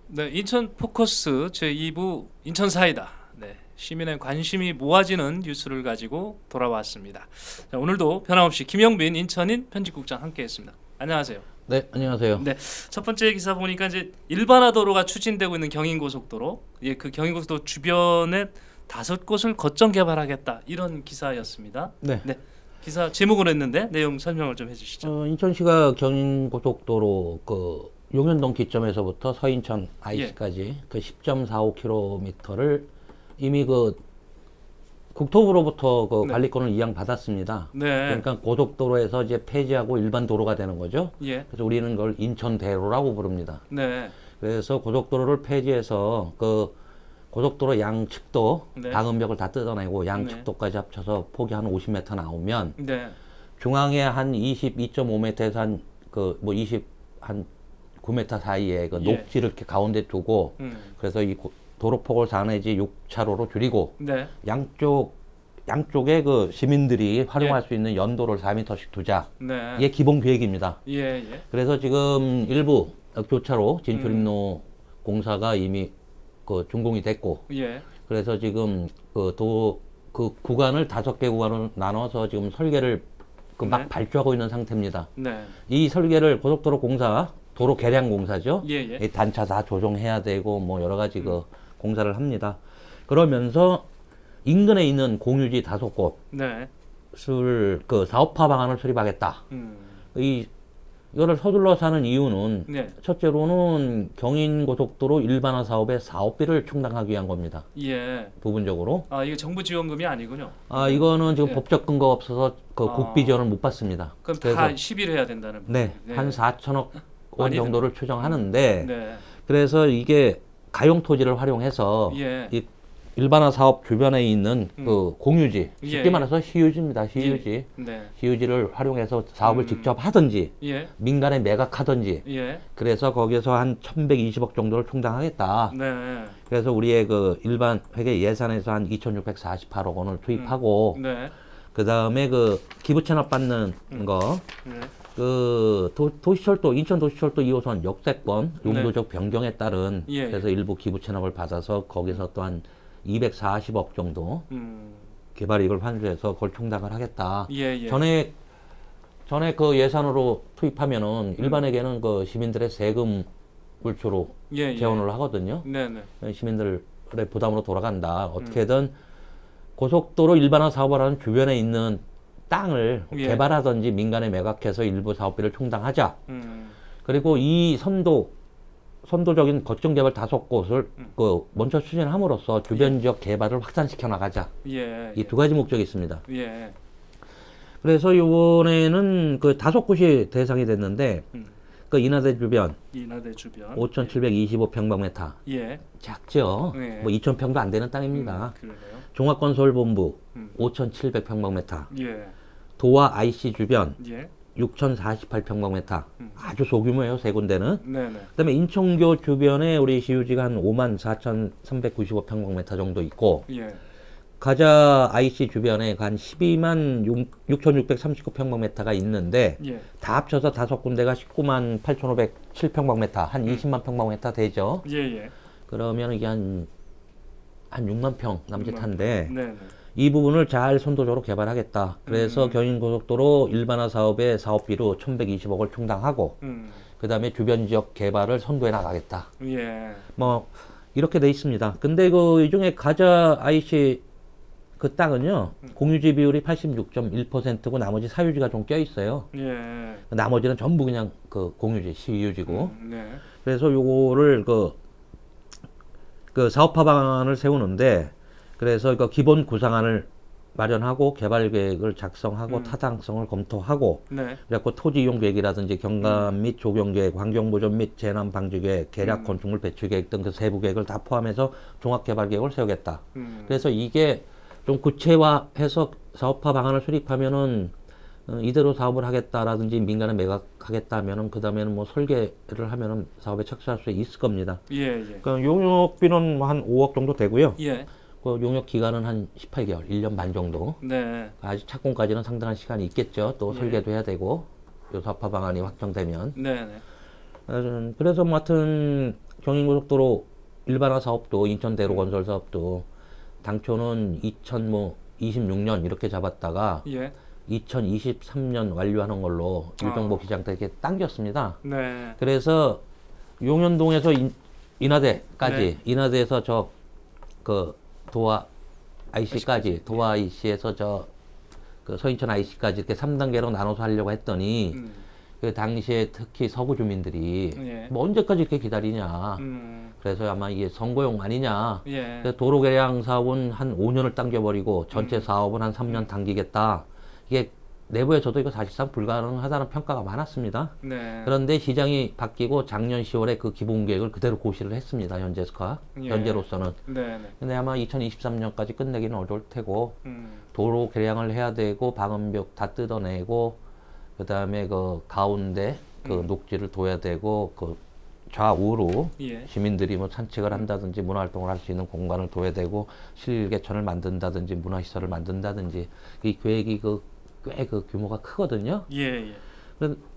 네, 인천 포커스 제2부 인천 사이다. 네, 시민의 관심이 모아지는 뉴스를 가지고 돌아왔습니다. 자, 오늘도 변함없이 김영빈 인천인 편집국장 함께했습니다. 안녕하세요. 네, 안녕하세요. 네, 첫 번째 기사 보니까 이제 일반화 도로가 추진되고 있는 경인고속도로, 예, 그 경인고속도로 주변에 5곳을 거점 개발하겠다 이런 기사였습니다. 네. 네, 기사 제목을 했는데 내용 설명을 좀 해주시죠. 인천시가 경인고속도로 그 용현동 기점에서부터 서인천 IC까지 그 10.45km를 이미 그 국토부로부터 그 네. 관리권을 이양받았습니다. 네. 그러니까 고속도로에서 이제 폐지하고 일반 도로가 되는 거죠. 예. 그래서 우리는 그걸 인천대로라고 부릅니다. 네. 그래서 고속도로를 폐지해서 그 고속도로 양측도 네. 방음벽을 다 뜯어내고 네. 양측도까지 합쳐서 폭이 한 50m 나오면 네. 중앙에 한 22.5m에서 한 그 뭐 20한 9m 사이에 그 예. 녹지를 이렇게 가운데 두고 그래서 이 도로폭을 4내지 6차로로 줄이고 네. 양쪽에 그 시민들이 활용할 예. 수 있는 연도를 4m씩 두자. 네. 이게 기본 계획입니다. 예, 예. 그래서 지금 일부 교차로 진출입로 공사가 이미 그 준공이 됐고 예. 그래서 지금 그 구간을 5개 구간으로 나눠서 지금 설계를 막 네. 발주하고 있는 상태입니다. 네. 이 설계를 고속도로 공사, 도로 개량 공사죠. 예, 예. 이 단차 다 조정해야 되고 뭐 여러 가지 그 공사를 합니다. 그러면서 인근에 있는 공유지 5곳을 네. 그 사업화 방안을 수립하겠다. 이거를 서둘러서 하는 이유는 네. 첫째로는 경인고속도로 일반화 사업의 사업비를 충당하기 위한 겁니다. 예. 부분적으로. 아, 이거 정부 지원금이 아니군요. 이거는 지금 예. 법적 근거가 없어서 그 국비 지원을 못 받습니다. 그럼 그래서 다 시비를 해야 된다는 네, 네. 한 4천억 원 많이 정도를 추정하는데 네. 그래서 이게 가용 토지를 활용해서 예. 이 일반화 사업 주변에 있는 그 공유지, 쉽게 예. 말해서 시유지입니다. 시유지. 예. 네. 시유지를 활용해서 사업을 직접 하든지 예. 민간에 매각하든지 예. 그래서 거기서 한 1120억 정도를 충당하겠다. 네. 그래서 우리의 그 일반 회계 예산에서 한 2648억 원을 투입하고 네. 그 다음에 그 기부 체납 받는 거 네. 그 도시철도 인천 도시철도 2호선 역세권 용도적 변경에 따른 예. 그래서 일부 기부 체납을 받아서 거기서 또 한 240억 정도 개발이익을 환수해서 그걸 충당을 하겠다. 예, 예. 전에 그 예산으로 투입하면은 일반에게는 그 시민들의 세금 물초로 예, 예. 재원을 하거든요. 네, 네. 시민들의 부담으로 돌아간다. 어떻게든 고속도로 일반화 사업을 하는 주변에 있는 땅을 예. 개발하든지 민간에 매각해서 일부 사업비를 충당하자. 음. 그리고 이 선도적인 거점 개발 5곳을 그 먼저 추진함으로써 주변 지역 개발을 확산시켜 나가자. 예. 이 2가지 목적이 있습니다. 예. 그래서 이번에는 그 5곳이 대상이 됐는데 그 인하대 주변 인하대 주변 5,725평방미터 예. 작죠. 예. 뭐 2,000평도 안 되는 땅입니다. 그러네요. 종합건설본부 5,700평방미터 예. 도와 IC 주변 예. 6,048평방미터 아주 소규모예요. 세 군데는. 네, 네. 그다음에 인천교 주변에 우리 시유지가 한 54,395평방미터 정도 있고 예. 가자 IC 주변에 한 126,639평방미터가 있는데 예. 다 합쳐서 5군데가 198,507평방미터 한 20만 평방미터 되죠. 예, 예. 그러면 이게 한 6만 평 남짓한데 네, 네. 이 부분을 잘 선도적으로 개발하겠다. 그래서 경인고속도로 일반화 사업의 사업비로 1,120억을 충당하고 그 다음에 주변 지역 개발을 선도해 나가겠다. 예. 뭐 이렇게 돼 있습니다. 근데 그 이 중에 가자 IC 그 땅은요 공유지 비율이 86.1%고 나머지 사유지가 좀 껴 있어요. 예. 나머지는 전부 그냥 그 공유지 시유지고 네. 그래서 요거를 그 사업화 방안을 세우는데 그래서 그 기본 구상안을 마련하고 개발 계획을 작성하고 타당성을 검토하고 네. 그래갖고 토지 이용 계획이라든지 경감 및 조경 계획, 환경 보전 및 재난 방지 계획, 계략 건축물 배출 계획 등 그 세부 계획을 다 포함해서 종합 개발 계획을 세우겠다. 그래서 이게 좀 구체화해서 사업화 방안을 수립하면은 이대로 사업을 하겠다라든지 민간에 매각하겠다 하면은 그 다음에는 뭐 설계를 하면은 사업에 착수할 수 있을 겁니다. 예, 예. 그 용역비는 뭐 한 5억 정도 되고요. 예. 그 용역 기간은 한 18개월, 1년 반 정도. 네. 아직 착공까지는 상당한 시간이 있겠죠. 또 예. 설계도 해야 되고 요 사업화 방안이 확정되면. 네, 네. 그래서 뭐 하여튼 경인고속도로 일반화 사업도 인천대로 건설 사업도 당초는 2026년 이렇게 잡았다가 예. 2023년 완료하는 걸로 일정복 시장때 이렇게 당겼습니다. 네. 그래서 용현동에서 인하대까지, 네. 인하대에서 저 그 도화 IC까지, IC. 도화 IC에서 저 그 서인천 IC까지 이렇게 3단계로 나눠서 하려고 했더니 그 당시에 특히 서구 주민들이 예. 뭐 언제까지 이렇게 기다리냐. 그래서 아마 이게 선거용 아니냐. 예. 그래서 도로 개량 사업은 한 5년을 당겨버리고 전체 사업은 한 3년 당기겠다. 이게 내부에서도 이거 사실상 불가능하다는 평가가 많았습니다. 네. 그런데 시장이 바뀌고 작년 10월에 그 기본 계획을 그대로 고시를 했습니다. 예. 현재로서는. 네. 네. 근데 아마 2023년까지 끝내기는 어려울 테고 도로 개량을 해야 되고 방음벽 다 뜯어내고 그 다음에 그 가운데 그 녹지를 둬야 되고 그 좌우로 예. 시민들이 뭐 산책을 한다든지 문화활동을 할 수 있는 공간을 둬야 되고 실개천을 만든다든지 문화시설을 만든다든지 이 계획이 꽤 그 규모가 크거든요. 예. 예.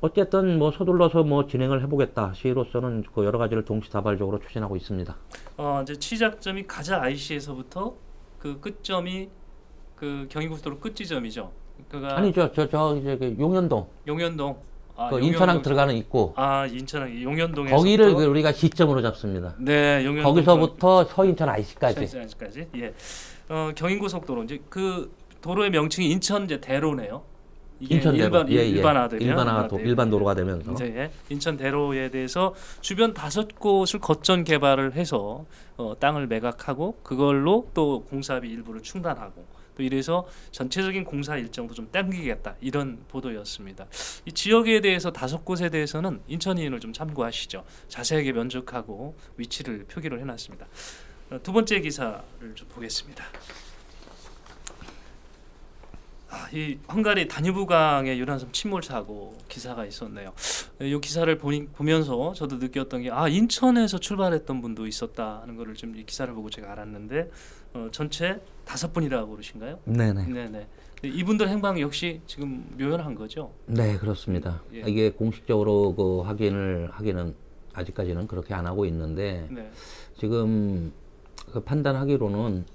어쨌든 뭐 서둘러서 뭐 진행을 해보겠다. 시로서는 그 여러 가지를 동시다발적으로 추진하고 있습니다. 이제 시작점이 가자 IC에서부터 그 끝점이 그 경인고속도로 끝 지점이죠. 그가 아니죠. 저 이제 그 용현동. 용현동. 그 인천항 들어가는 입구. 인천항 용현동에서 거기를 우리가 시점으로 잡습니다. 네, 용현동 거기서부터 서인천 IC까지. IC까지. 예. 경인고속도로 이제 그 도로의 명칭이 인천 이제 대로네요. 이게 인천대로. 일반화되면 일반 도로가 되면서. 예. 인천 대로에 대해서 주변 5곳을 거점 개발을 해서 땅을 매각하고 그걸로 또 공사비 일부를 충당하고 또 이래서 전체적인 공사 일정도 좀 당기겠다 이런 보도였습니다. 이 지역에 대해서 5곳에 대해서는 인천인을 좀 참고하시죠. 자세하게 면적하고 위치를 표기를 해놨습니다. 두 번째 기사를 좀 보겠습니다. 이 헝가리 다뉴브강의 유람선 침몰 사고 기사가 있었네요. 이 기사를 보면서 저도 느꼈던 게 인천에서 출발했던 분도 있었다는 거를 좀 이 기사를 보고 제가 알았는데 전체 5분이라고 그러신가요? 네네. 이분들 행방 역시 지금 묘연한 거죠? 네, 그렇습니다. 예. 이게 공식적으로 그 확인을 하기는 아직까지는 그렇게 안 하고 있는데 네. 지금 그 판단하기로는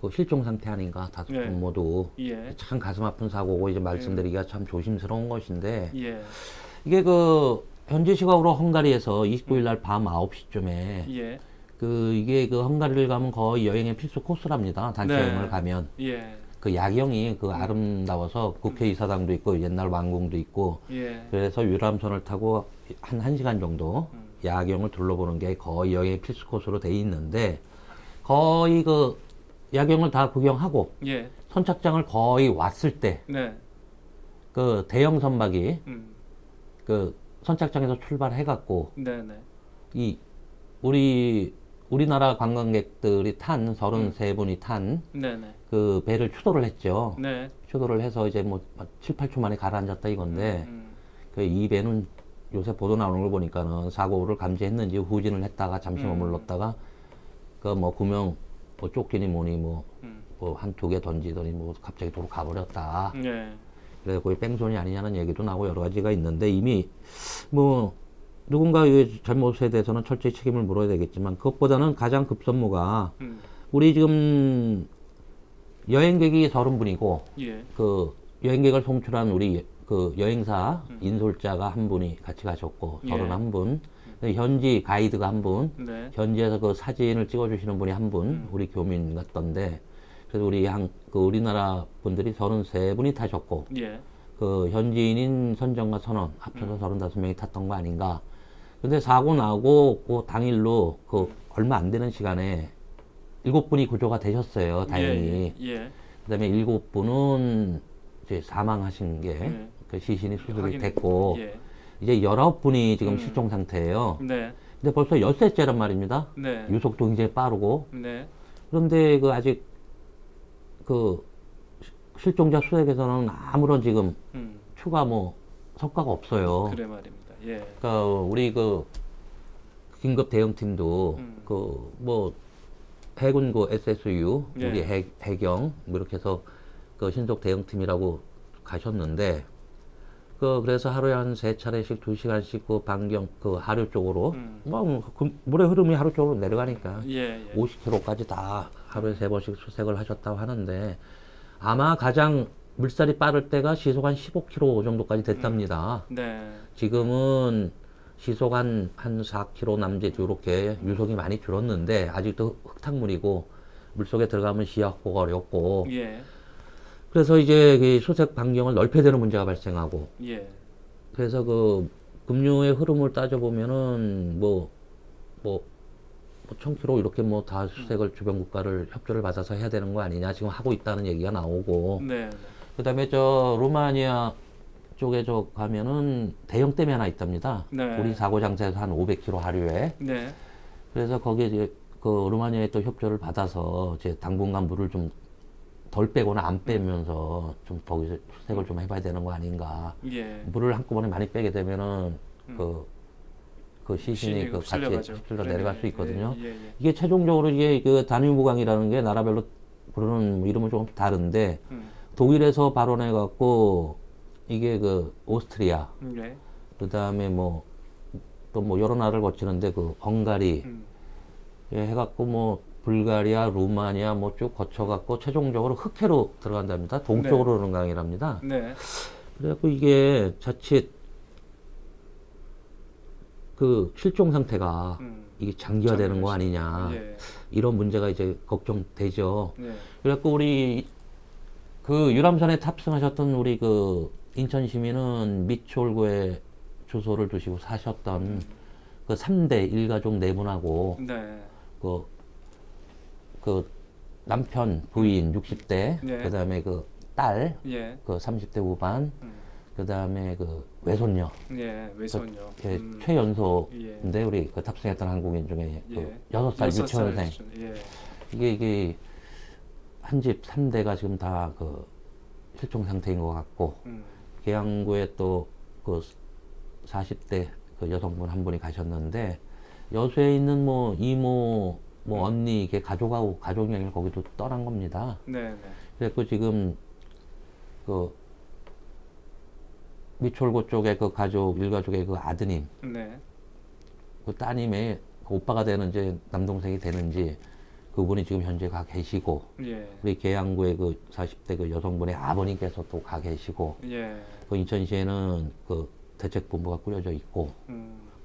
그 실종 상태 아닌가 5분 네. 모두. 예. 참 가슴 아픈 사고고 이제 말씀드리기가 참 조심스러운 것인데 예. 이게 그 현지 시각으로 헝가리에서 29일 날 밤 9시쯤에 예. 이게 그 헝가리를 가면 거의 여행의 필수 코스랍니다. 단체 네. 여행을 가면. 예. 그 야경이 그 아름다워서 국회의사당도 있고 옛날 왕궁도 있고 예. 그래서 유람선을 타고 한 1시간 정도 야경을 둘러보는 게 거의 여행의 필수 코스로 돼 있는데 거의 그 야경을 다 구경하고 예. 선착장을 거의 왔을 때 네. 그 대형 선박이 음. 그 선착장에서 출발해 갖고 네네. 이 우리나라 관광객들이 탄 33분이 탄 네네. 그 배를 추돌을 했죠. 네. 추돌을 해서 이제 뭐 7, 8초 만에 가라앉았다 이건데 그 이 배는 요새 보도 나오는 걸 보니까는 사고를 감지했는지 후진을 했다가 잠시 머물렀다가 그 뭐 구명 뭐 쫓기니 뭐니 뭐 한 2개 던지더니 뭐 갑자기 도로 가버렸다. 네. 그래서 거의 뺑소니 아니냐는 얘기도 나오고 여러 가지가 있는데 이미 뭐 누군가의 잘못에 대해서는 철저히 책임을 물어야 되겠지만 그것보다는 가장 급선무가 우리 지금 여행객이 30분이고 예. 그 여행객을 송출한 우리 그 여행사 인솔자가 한 분이 같이 가셨고 예. 31분 현지 가이드가 한 분, 네. 현지에서 그 사진을 찍어주시는 분이 한 분, 우리 교민 같던데, 그래서 그 우리나라 분들이 33분이 타셨고, 예. 그 현지인인 선정과 선원 합쳐서 35명이 탔던 거 아닌가. 근데 사고 나고 그 당일로 그 얼마 안 되는 시간에 7분이 구조가 되셨어요, 다행히. 예. 그다음에 7분은 이제 사망하신 게 그 시신이 수습이 됐고. 예. 이제 19분이 지금 실종 상태예요. 네. 근데 벌써 엿새째란 말입니다. 네. 유속도 굉장히 빠르고. 네. 그런데 그 아직 그 실종자 수색에서는 아무런 지금 추가 뭐 성과가 없어요. 그래 말입니다. 예. 그러니까 우리 그 긴급 대응팀도 그 뭐 해군 그 SSU 예. 우리 해경 뭐 이렇게 해서 그 신속 대응팀이라고 가셨는데 그래서 하루에 한 3차례씩 2시간씩 그 반경 그 하류 쪽으로 그 물의 흐름이 하루 쪽으로 내려가니까 예. 50km까지 다 하루에 3번씩 수색을 하셨다고 하는데 아마 가장 물살이 빠를 때가 시속 한 15km 정도까지 됐답니다. 네. 지금은 시속 한 4km 남짓 이렇게 유속이 많이 줄었는데 아직도 흙탕물이고 물속에 들어가면 시야 확보가 어렵고 예. 그래서 이제 그 수색 반경을 넓혀야 되는 문제가 발생하고 예. 그래서 그 급류의 흐름을 따져보면은 뭐 1000km 이렇게 뭐 다 수색을 주변 국가를 협조를 받아서 해야 되는 거 아니냐 지금 하고 있다는 얘기가 나오고 네. 그다음에 저 루마니아 쪽에 가면은 대형 댐이 하나 있답니다. 네. 우리 사고장사에서 한 500km 하류에. 네. 그래서 거기에 이제 그 루마니아에 또 협조를 받아서 이제 당분간 물을 좀 덜 빼거나 안 빼면서 좀 거기서 수색을 좀 해봐야 되는 거 아닌가. 예. 물을 한꺼번에 많이 빼게 되면은 그 시신이 그 같이 휩쓸려 내려갈 수 있거든요. 예. 이게 최종적으로 이게 그 다뉴브강이라는 게 나라별로 부르는 이름은 조금 다른데 독일에서 발원해 갖고 이게 그 오스트리아, 네. 그 다음에 또 여러 나라를 거치는데 그 헝가리, 예, 해갖고 불가리아, 루마니아 쭉 거쳐갖고 최종적으로 흑해로 들어간답니다. 동쪽으로 오는 강이랍니다. 네. 그래갖고 이게 자칫 그 실종 상태가 이게 장기화되는 거 아니냐. 예. 이런 문제가 이제 걱정되죠. 네. 그래갖고 우리 그 유람선에 탑승하셨던 우리 그 인천 시민은 미추홀구에 주소를 두시고 사셨던 그 3대 일가족 4분하고 네. 그 남편 부인 60대 네. 그다음에 그 딸 예. 그 30대 후반 그다음에 그 외손녀 예. 외손녀. 예, 최연소인데 우리 그 탑승했던 한국인 중에 그 예. 6살 6살 유치원생 예. 이게 한 집 3대가 지금 다 그 실종 상태인 것 같고 계양구에 또 그 40대 그 여성분 한 분이 가셨는데 여수에 있는 이모 언니 이게 가족 여행을 거기도 떠난 겁니다. 네. 그래서 지금 그 미추홀구 쪽에 그 가족 일가족의 그 아드님 네. 그 따님의 그 오빠가 되는지 남동생이 되는지 그분이 지금 현재 가 계시고 예. 우리 계양구의 그 40대 그 여성분의 아버님께서 또 가 계시고 예. 그 인천시에는 그 대책본부가 꾸려져 있고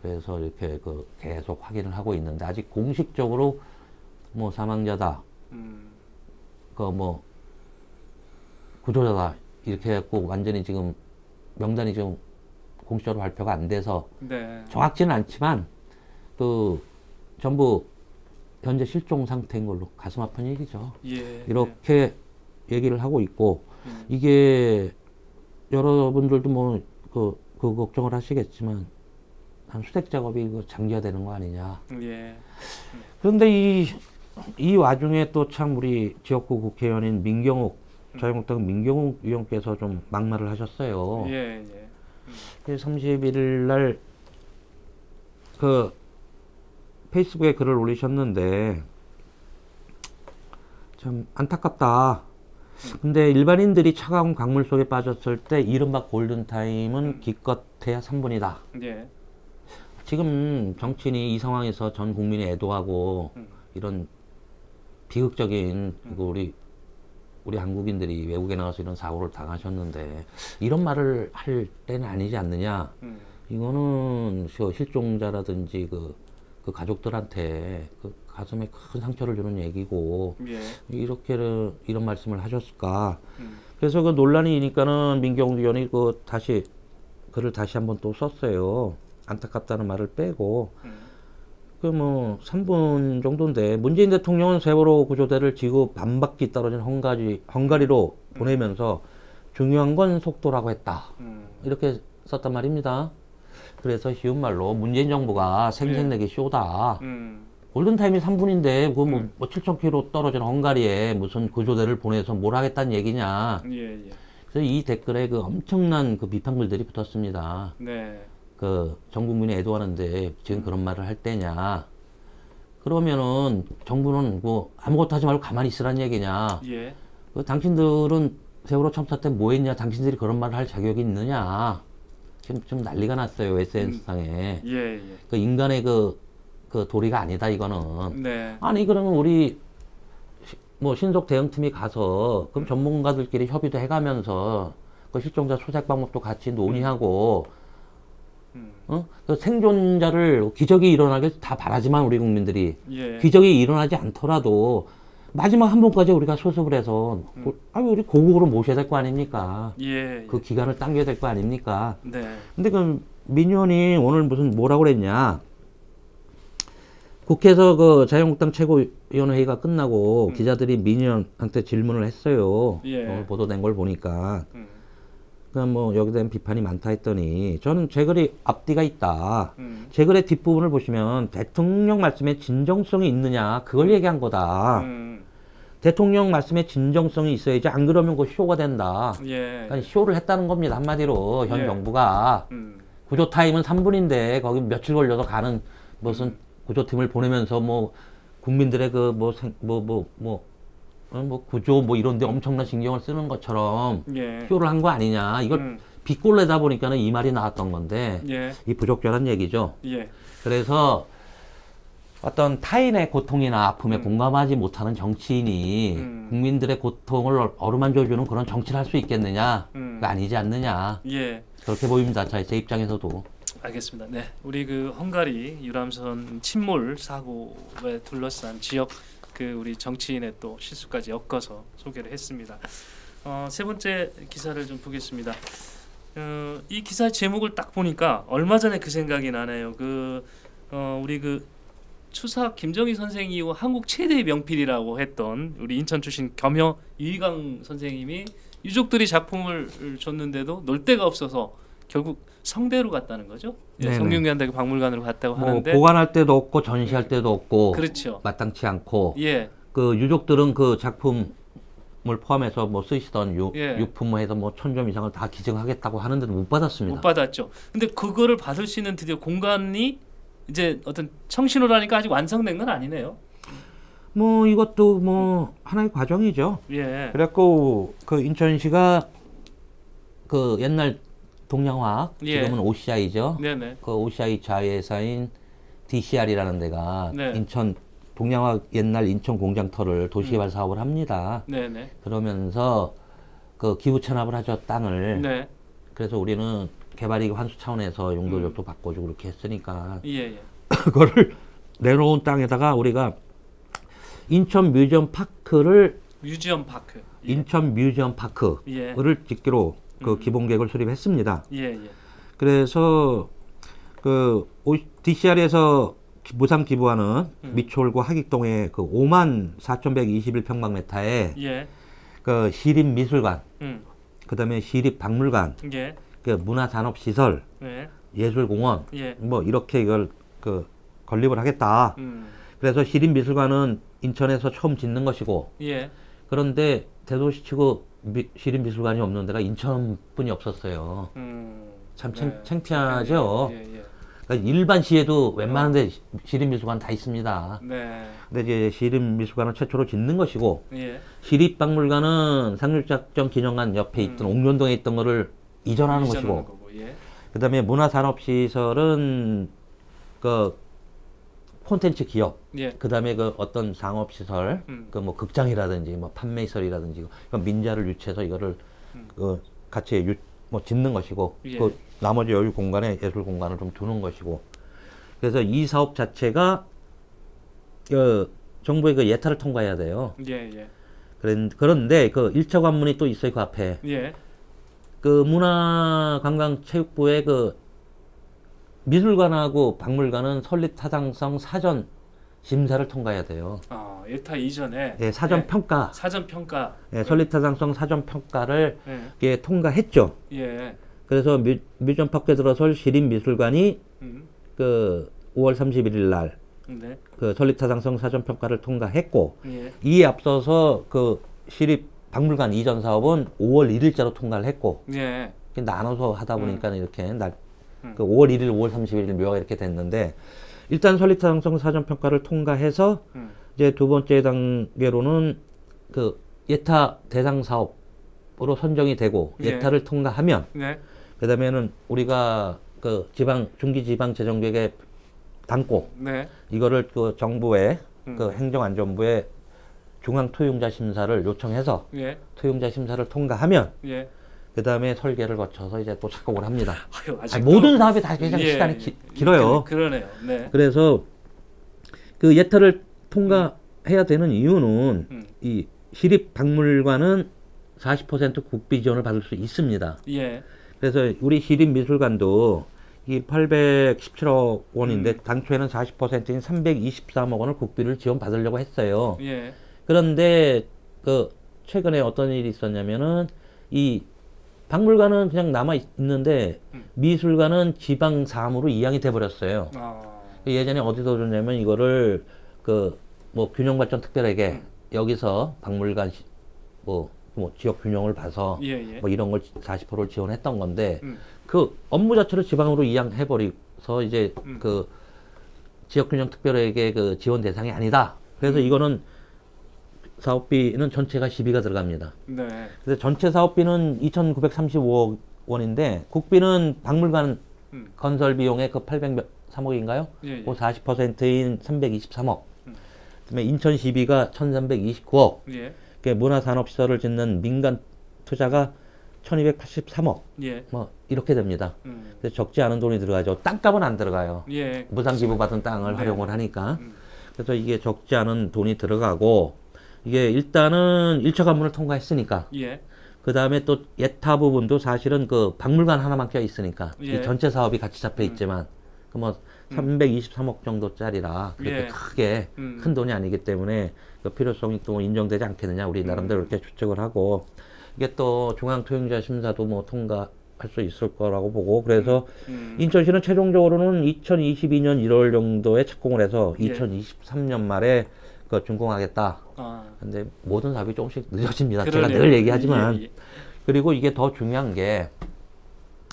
그래서 이렇게 그 계속 확인을 하고 있는데 아직 공식적으로 사망자다 그 구조자다 이렇게 해갖고 완전히 지금 명단이 지금 공식적으로 발표가 안 돼서 네. 정확지는 않지만 그 전부 현재 실종 상태인 걸로 가슴 아픈 얘기죠. 예. 이렇게 얘기를 하고 있고 이게 여러분들도 그 걱정을 하시겠지만 한 수색 작업이 이거 장기화되는 거 아니냐. 예. 그런데 이 와중에 또 참 우리 지역구 국회의원인 자유한국당 민경욱 의원께서 좀 막말을 하셨어요. 예. 31일 날 그 페이스북에 글을 올리셨는데 참 안타깝다. 근데 일반인들이 차가운 강물 속에 빠졌을 때 이른바 골든타임은 기껏해야 3분이다. 예. 지금 정치인이 이 상황에서 전 국민이 애도하고 이런 비극적인 우리 한국인들이 외국에 나가서 이런 사고를 당하셨는데 이런 말을 할 때는 아니지 않느냐. 이거는 실종자라든지 그 가족들한테 그 가슴에 큰 상처를 주는 얘기고 예. 이런 말씀을 하셨을까. 그래서 그 논란이니까는 민경욱 의원이 글을 다시 한번 또 썼어요. 안타깝다는 말을 빼고 3분 정도인데 문재인 대통령은 세월호 구조대를 지구 반바퀴 떨어진 헝가리로 보내면서 중요한 건 속도라고 했다. 이렇게 썼단 말입니다. 그래서 쉬운 말로 문재인 정부가 생색내기 쇼다. 골든타임이 3분인데 그 7,000km 떨어진 헝가리에 무슨 구조대를 보내서 뭘 하겠다는 얘기냐. 예. 그래서 이 댓글에 그 엄청난 그 비판글들이 붙었습니다. 네. 그 전 국민이 애도하는데 지금 그런 말을 할 때냐. 그러면은 정부는 아무것도 하지 말고 가만히 있으라는 얘기냐. 예. 당신들은 세월호 참사 때 뭐 했냐. 당신들이 그런 말을 할 자격이 있느냐. 좀 난리가 났어요. SNS상에. 예. 그 인간의 그 도리가 아니다, 이거는. 네. 아니, 그러면 우리 뭐 신속 대응팀이 가서 그럼 전문가들끼리 협의도 해가면서 그 실종자 수색 방법도 같이 논의하고 그 생존자를 기적이 일어나길 다 바라지만 우리 국민들이 예. 기적이 일어나지 않더라도 마지막 한 번까지 우리가 수습을 해서 우리 고국으로 모셔야 될 거 아닙니까? 예. 그 기간을 당겨야 될 거 아닙니까? 네. 근데 그 민의원이 오늘 무슨 뭐라고 그랬냐? 국회에서 그 자유한국당 최고위원회의가 끝나고 기자들이 민의원한테 질문을 했어요. 예. 오늘 보도된 걸 보니까. 그러니까 뭐 여기에 대한 비판이 많다 했더니 저는 제 글이 앞뒤가 있다. 제 글의 뒷부분을 보시면 대통령 말씀에 진정성이 있느냐 그걸 얘기한 거다. 대통령 말씀에 진정성이 있어야지 안 그러면 그 쇼가 된다. 예. 그러니까 쇼를 했다는 겁니다. 한마디로 현 예. 정부가 구조 타임은 3분인데 거기 며칠 걸려서 가는 무슨 구조팀을 보내면서 뭐 국민들의 그 구조 뭐 이런 데 엄청난 신경을 쓰는 것처럼 예. 쇼를 한 거 아니냐. 이걸 비꼴 내다 보니까는 이 말이 나왔던 건데 예. 이 부적절한 얘기죠. 예. 그래서 어떤 타인의 고통이나 아픔에 공감하지 못하는 정치인이 국민들의 고통을 어루만져주는 그런 정치를 할 수 있겠느냐? 그거 아니지 않느냐? 예. 그렇게 보입니다. 제 입장에서도. 알겠습니다. 네, 우리 그 헝가리 유람선 침몰 사고에 둘러싼 지역 그 우리 정치인의 또 실수까지 엮어서 소개를 했습니다. 세 번째 기사를 좀 보겠습니다. 이 기사 제목을 딱 보니까 얼마 전에 그 생각이 나네요. 우리 그 추사 김정희 선생 이후 한국 최대의 명필이라고 했던 우리 인천 출신 겸허 이희강 선생님이 유족들이 작품을 줬는데도 놀 데가 없어서 결국 성대로 갔다는 거죠. 예, 성균관대 박물관으로 갔다고 하는데 보관할 때도 없고 전시할 때도 없고 그렇죠. 마땅치 않고 예. 그 유족들은 그 작품을 포함해서 뭐 쓰시던 예. 유품 해서 뭐 1000점 이상을 다 기증하겠다고 하는데도 못 받았습니다. 못 받았죠. 근데 그거를 받을 수 있는 드디어 공간이 이제 어떤 청신호로 하니까 아직 완성된 건 아니네요. 뭐 이것도 뭐 하나의 과정이죠. 예. 그래갖고 그 인천시가 그 옛날 동양화학 예. 지금은 OCI죠. 네네. 그 OCI 자회사인 DCR이라는 데가 네. 인천 동양화학 옛날 인천 공장터를 도시개발 사업을 합니다. 네네. 그러면서 그 기부 체납을 하죠, 땅을. 네. 그래서 우리는 개발이익 환수 차원에서 용도료도 바꿔주고 그렇게 했으니까 예. 그거를 내놓은 땅에다가 우리가 인천 뮤지엄 파크를 뮤지엄 파크. 예. 인천 뮤지엄 파크를 예. 짓기로 그 기본 계획을 수립했습니다. 예. 그래서 그 DCR에서 무상 기부하는 미추홀구 하객동에 그 54,121평방미터에 예. 그 시립미술관, 그다음에 시립박물관, 예. 그 문화산업시설, 예. 예술공원, 예. 뭐 이렇게 이걸 그 건립을 하겠다. 그래서 시립미술관은 인천에서 처음 짓는 것이고, 예. 그런데 대도시치고 시립미술관이 없는 데가 인천뿐이 없었어요. 참 네. 창피하죠. 예. 그러니까 일반 시에도 웬만한 데 시립미술관 다 있습니다. 네. 근데 이제 시립미술관은 최초로 짓는 것이고, 예. 시립박물관은 상륙작전 기념관 옆에 있던 옥련동에 있던 거를 이전하는 것이고, 예. 그다음에 문화산업시설은 그 콘텐츠 기업, 예. 그다음에 그 어떤 상업시설, 그 뭐 극장이라든지 뭐 판매시설이라든지 그 민자를 유치해서 이거를 그 같이 뭐 짓는 것이고, 예. 그 나머지 여유 공간에 예술 공간을 좀 두는 것이고, 그래서 이 사업 자체가 그 정부의 그 예타를 통과해야 돼요. 예. 그런데 그 1차 관문이 또 있어요, 그 앞에. 예. 그 문화관광체육부의 그 미술관하고 박물관은 설립 타당성 사전 심사를 통과해야 돼요. 예타 이전에 예, 사전 평가. 사전 평가. 예, 설립 타당성 사전 평가를 예. 통과했죠. 예. 그래서 뮤지엄 파크에 들어설 시립미술관이 그 5월 31일 날 네. 그 설립 타당성 사전 평가를 통과했고, 예. 이에 앞서서 그 시립 박물관 이전 사업은 5월 1일자로 통과를 했고, 예. 나눠서 하다 보니까 이렇게 그 5월 1일, 5월 31일 묘가 이렇게 됐는데, 일단 설립 타당성 사전 평가를 통과해서 이제 두 번째 단계로는 그 예타 대상 사업으로 선정이 되고 예. 예타를 통과하면 네. 그다음에는 우리가 그 중기지방재정계획에 담고 네. 이거를 그 정부에 그 행정안전부에 중앙토용자 심사를 요청해서 예. 토용자 심사를 통과하면 예. 그다음에 설계를 거쳐서 이제 또 착공을 합니다. 아유, 아니, 모든 사업이 다 굉장히 예. 시간이 길어요. 그러네요. 네. 그래서 그 예타를 통과해야 되는 이유는 이 시립박물관은 40% 국비 지원을 받을 수 있습니다. 예. 그래서 우리 시립미술관도 이 817억 원인데 당초에는 40%인 323억 원을 국비를 지원받으려고 했어요. 예. 그런데 그 최근에 어떤 일이 있었냐면은 이 박물관은 그냥 남아 있는데 미술관은 지방 사무로 이양이 돼 버렸어요. 예전에 어디서 줬냐면 이거를 그 뭐 균형발전 특별회계 여기서 박물관 뭐 지역 균형을 봐서 예. 뭐 이런 걸 40%를 지원했던 건데 그 업무 자체를 지방으로 이양해 버려서 이제 그 지역 균형 특별회계 그 지원 대상이 아니다. 그래서 이거는 사업비는 전체가 시비가 들어갑니다. 네. 그래서 전체 사업비는 2,935억 원인데 국비는 박물관 건설 비용의 그 803억인가요? 예. 그 40%인 323억. 그다음에 인천 시비가 1,329억. 예. 문화산업시설을 짓는 민간 투자가 1,283억. 예. 뭐 이렇게 됩니다. 그래서 적지 않은 돈이 들어가죠. 땅값은 안 들어가요. 예. 무상 기부받은 땅을 네. 활용을 하니까. 그래서 이게 적지 않은 돈이 들어가고 이게 일단은 1차 관문을 통과했으니까. 예. 그 다음에 또 예타 부분도 사실은 그 박물관 하나만 껴 있으니까 예. 이 전체 사업이 같이 잡혀 있지만 그 뭐 323억 정도짜리라 그렇게 예. 크게 큰 돈이 아니기 때문에 그 필요성이 또 인정되지 않겠느냐 우리 나름대로 이렇게 추측을 하고 이게 또 중앙토용자 심사도 뭐 통과할 수 있을 거라고 보고 그래서 인천시는 최종적으로는 2022년 1월 정도에 착공을 해서 예. 2023년 말에 그 준공하겠다. 근데 모든 사업이 조금씩 늦어집니다. 제가 그러네요. 늘 얘기하지만 예. 그리고 이게 더 중요한 게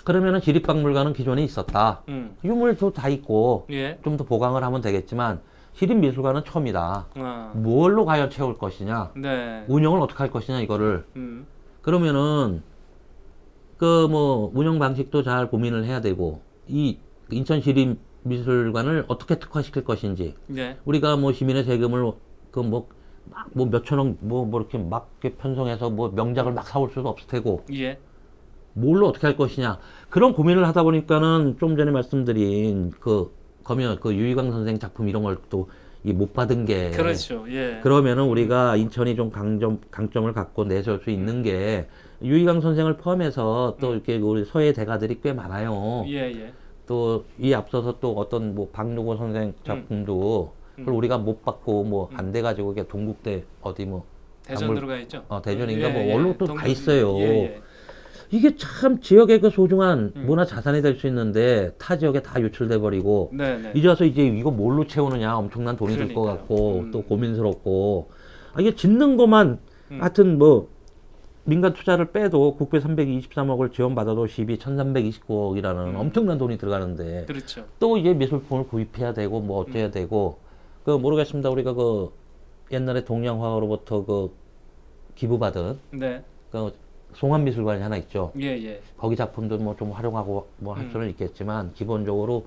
그러면은 시립박물관은 기존에 있었다. 유물도 다 있고 예. 좀 더 보강을 하면 되겠지만 시립미술관은 처음이다. 아. 뭘로 과연 채울 것이냐, 네. 운영을 어떻게 할 것이냐 이거를 그러면은 그 뭐 운영 방식도 잘 고민을 해야 되고 이 인천 시립미술관을 어떻게 특화시킬 것인지 예. 우리가 뭐 시민의 세금을 그 뭐 몇천억 뭐 이렇게 막 이렇게 편성해서 뭐 명작을 막 사올 수도 없을 테고 예. 뭘로 어떻게 할 것이냐 그런 고민을 하다 보니까는 좀 전에 말씀드린 그 검연 그 유희광 선생 작품 이런 걸 또 못 받은 게 그렇죠. 예. 그러면은 우리가 인천이 좀 강점을 갖고 내세울 수 있는 게 유희광 선생을 포함해서 또 이렇게 우리 서예 대가들이 꽤 많아요. 예. 또 이 앞서서 또 어떤 뭐 박누고 선생 작품도 그걸 우리가 못 받고 뭐 안 돼가지고 이게 동국대 어디 뭐 대전 들어가 있죠. 대전인가 예, 뭐 예. 원로 또 다 있어요. 예. 이게 참 지역의 그 소중한 문화 자산이 될 수 있는데 타 지역에 다 유출돼 버리고 네. 이제 와서 이제 이거 뭘로 채우느냐 엄청난 돈이 들 것 그러니까요. 같고 또 고민스럽고 이게 짓는 것만 하여튼 뭐 민간 투자를 빼도 국배 323억을 지원받아도 시비 1329억이라는 엄청난 돈이 들어가는데 그렇죠. 또 이제 미술품을 구입해야 되고 뭐 어째야 되고 그 모르겠습니다. 우리가 그 옛날에 동양화가로부터 그 기부받은 네. 그 송환미술관이 하나 있죠. 예. 거기 작품도 뭐 좀 활용하고 뭐 할 수는 있겠지만 기본적으로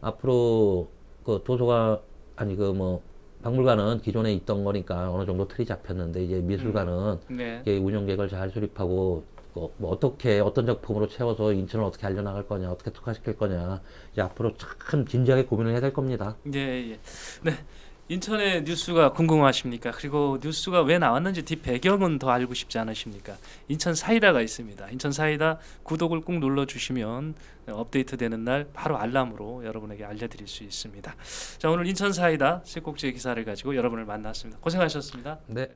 앞으로 그 도서관 아니 그 뭐 박물관은 기존에 있던 거니까 어느 정도 틀이 잡혔는데 이제 미술관은 네. 이게 운영 계획을 잘 수립하고 뭐 어떻게 어떤 작품으로 채워서 인천을 어떻게 알려나갈 거냐 어떻게 특화시킬 거냐 이제 앞으로 참 진지하게 고민을 해야 될 겁니다. 예. 네. 인천의 뉴스가 궁금하십니까? 그리고 뉴스가 왜 나왔는지 뒷 배경은 더 알고 싶지 않으십니까? 인천 사이다가 있습니다. 인천 사이다 구독을 꼭 눌러주시면 업데이트되는 날 바로 알람으로 여러분에게 알려드릴 수 있습니다. 자, 오늘 인천 사이다 세 꼭지의 기사를 가지고 여러분을 만났습니다. 고생하셨습니다. 네.